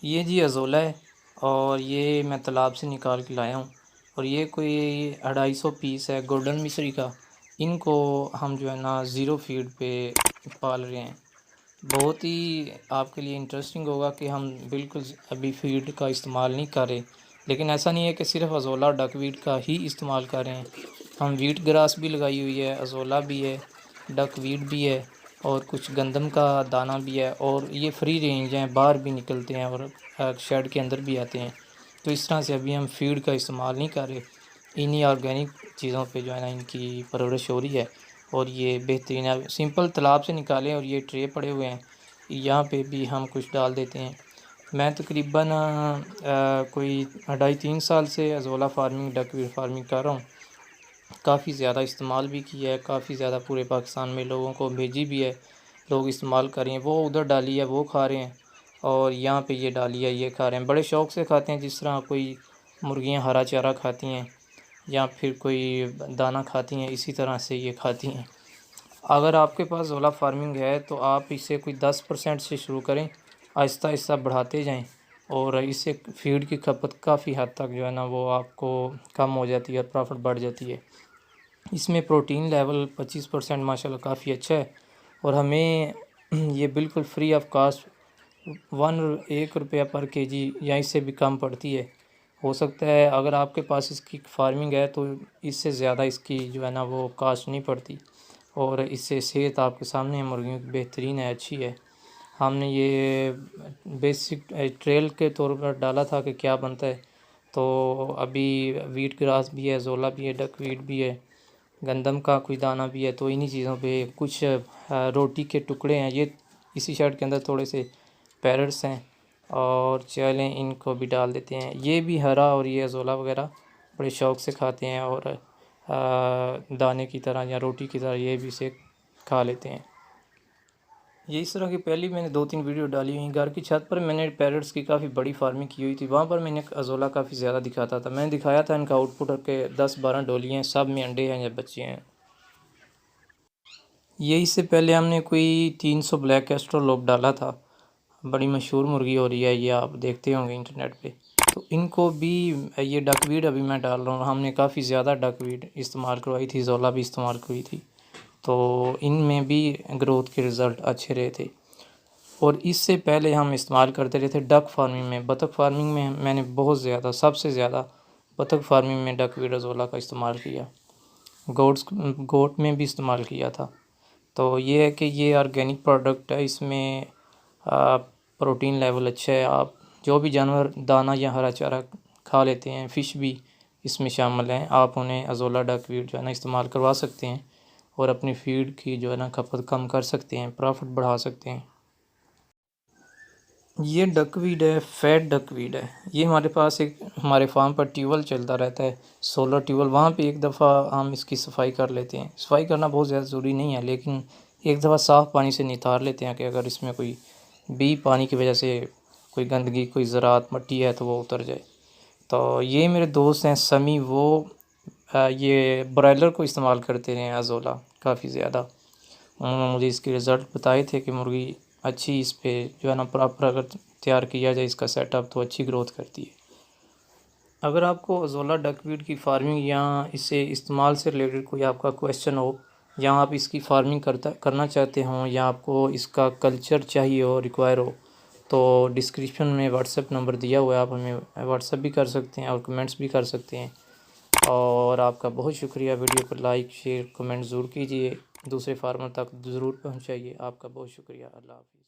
ये जी अज़ोला है और ये मैं तालाब से निकाल के लाया हूँ। और ये कोई 250 पीस है गोल्डन मिसरी का। इनको हम जो है ना ज़ीरो फीड पे पाल रहे हैं। बहुत ही आपके लिए इंटरेस्टिंग होगा कि हम बिल्कुल अभी फीड का इस्तेमाल नहीं कर रहे, लेकिन ऐसा नहीं है कि सिर्फ अज़ोला और डकवीट का ही इस्तेमाल कर रहे हैं। हम वीट ग्रास भी लगाई हुई है, अज़ोला भी है, डकवीट भी है और कुछ गंदम का दाना भी है। और ये फ्री रेंज हैं, बाहर भी निकलते हैं और शेड के अंदर भी आते हैं। तो इस तरह से अभी हम फीड का इस्तेमाल नहीं कर रहे, इन्हीं ऑर्गेनिक चीज़ों पे जो है ना इनकी परवरिश हो रही है। और ये बेहतरीन है, सिंपल तालाब से निकाले और ये ट्रे पड़े हुए हैं, यहाँ पे भी हम कुछ डाल देते हैं। मैं तकरीबन कोई 2.5-3 साल से अज़ोला फार्मिंग डकवीट फार्मिंग कर रहा हूँ। काफ़ी ज़्यादा इस्तेमाल भी किया है, काफ़ी ज़्यादा पूरे पाकिस्तान में लोगों को भेजी भी है, लोग इस्तेमाल कर रहे हैं। वो उधर डाली है वो खा रहे हैं और यहाँ पे ये डाली है ये खा रहे हैं, बड़े शौक़ से खाते हैं। जिस तरह कोई मुर्गियाँ हरा चारा खाती हैं या फिर कोई दाना खाती हैं, इसी तरह से ये खाती हैं। अगर आपके पास ज़ोला फार्मिंग है तो आप इसे कोई 10% से शुरू करें, आहिस्ता आहिस्ता बढ़ाते जाएं और इससे फीड की खपत काफ़ी हद तक जो है ना वो आपको कम हो जाती है और प्रॉफिट बढ़ जाती है। इसमें प्रोटीन लेवल 25% माशाल्लाह काफ़ी अच्छा है और हमें ये बिल्कुल फ्री ऑफ कास्ट 1 रुपया पर केजी या इससे भी कम पड़ती है। हो सकता है अगर आपके पास इसकी फार्मिंग है तो इससे ज़्यादा इसकी जो है ना वो कास्ट नहीं पड़ती और इससे सेहत आपके सामने है, मुर्गियों की बेहतरीन है, अच्छी है। हमने ये बेसिक ट्रेल के तौर पर डाला था कि क्या बनता है। तो अभी वीट ग्रास भी है, ज़ोला भी है, डकवीट भी है, गंदम का कोई दाना भी है। तो इन्हीं चीज़ों पे कुछ रोटी के टुकड़े हैं, ये इसी शर्ट के अंदर थोड़े से पैरट्स हैं और चलें इनको भी डाल देते हैं। ये भी हरा और ये अज़ोला वगैरह बड़े शौक़ से खाते हैं और दाने की तरह या रोटी की तरह ये भी इसे खा लेते हैं। ये इस तरह की पहले मैंने 2-3 वीडियो डाली हुई। घर की छत पर मैंने पैरट्स की काफ़ी बड़ी फार्मिंग की हुई थी, वहाँ पर मैंने अज़ोला काफ़ी ज़्यादा दिखाता था। मैंने दिखाया था इनका आउटपुट के 10-12 डोली हैं, सब में अंडे हैं या बच्चे हैं। ये इससे पहले हमने कोई 300 ब्लैक एस्ट्रोलोप डाला था, बड़ी मशहूर मुर्गी हो रही है, ये आप देखते होंगे इंटरनेट पे। तो इनको भी ये डकवीट अभी मैं डाल रहा हूँ। हमने काफ़ी ज़्यादा डकवीट इस्तेमाल करवाई थी, ज़ोला भी इस्तेमाल की थी, तो इनमें भी ग्रोथ के रिज़ल्ट अच्छे रहे थे। और इससे पहले हम इस्तेमाल करते रहे थे डक फार्मिंग में, बतख फार्मिंग में मैंने बहुत ज़्यादा सबसे ज़्यादा बतख फार्मिंग में डकवीट अज़ोला का इस्तेमाल किया। गोट में भी इस्तेमाल किया था। तो ये है कि ये ऑर्गेनिक प्रोडक्ट है, इसमें प्रोटीन लेवल अच्छा है। आप जो भी जानवर दाना या हरा चारा खा लेते हैं, फ़िश भी इसमें शामिल हैं, आप उन्हें अज़ोला डकवीट जो है ना इस्तेमाल करवा सकते हैं और अपनी फीड की जो है ना खपत कम कर सकते हैं, प्रॉफिट बढ़ा सकते हैं। ये डकवीट है, फैट डकवीट है। ये हमारे पास एक हमारे फार्म पर ट्यूबवेल चलता रहता है, सोलर ट्यूबवेल। वहाँ पे एक दफ़ा हम इसकी सफाई कर लेते हैं। सफाई करना बहुत ज़्यादा ज़रूरी नहीं है, लेकिन एक दफ़ा साफ़ पानी से नितार लेते हैं कि अगर इसमें कोई भी पानी की वजह से कोई गंदगी, कोई ज़रात, मिट्टी है तो वो उतर जाए। तो ये मेरे दोस्त हैं समी, वो ये ब्रॉयलर को इस्तेमाल करते रहे हैं अज़ोला काफ़ी ज़्यादा। उन्होंने मुझे इसके रिज़ल्ट बताए थे कि मुर्गी अच्छी इस पे जो है ना प्रॉपर अगर तैयार किया जाए इसका सेटअप तो अच्छी ग्रोथ करती है। अगर आपको अज़ोला डकवीट की फार्मिंग या इसे इस्तेमाल से रिलेटेड कोई आपका क्वेश्चन हो या आप इसकी फार्मिंग करना चाहते हों या आपको इसका कल्चर चाहिए हो, रिक्वायर हो, तो डिस्क्रिप्शन में व्हाट्सएप नंबर दिया हुआ है, आप हमें व्हाट्सएप भी कर सकते हैं और कमेंट्स भी कर सकते हैं। और आपका बहुत शुक्रिया। वीडियो को लाइक, शेयर, कमेंट ज़रूर कीजिए, दूसरे फार्मर तक ज़रूर पहुंचाइए। आपका बहुत शुक्रिया। अल्लाह हाफ़िज़।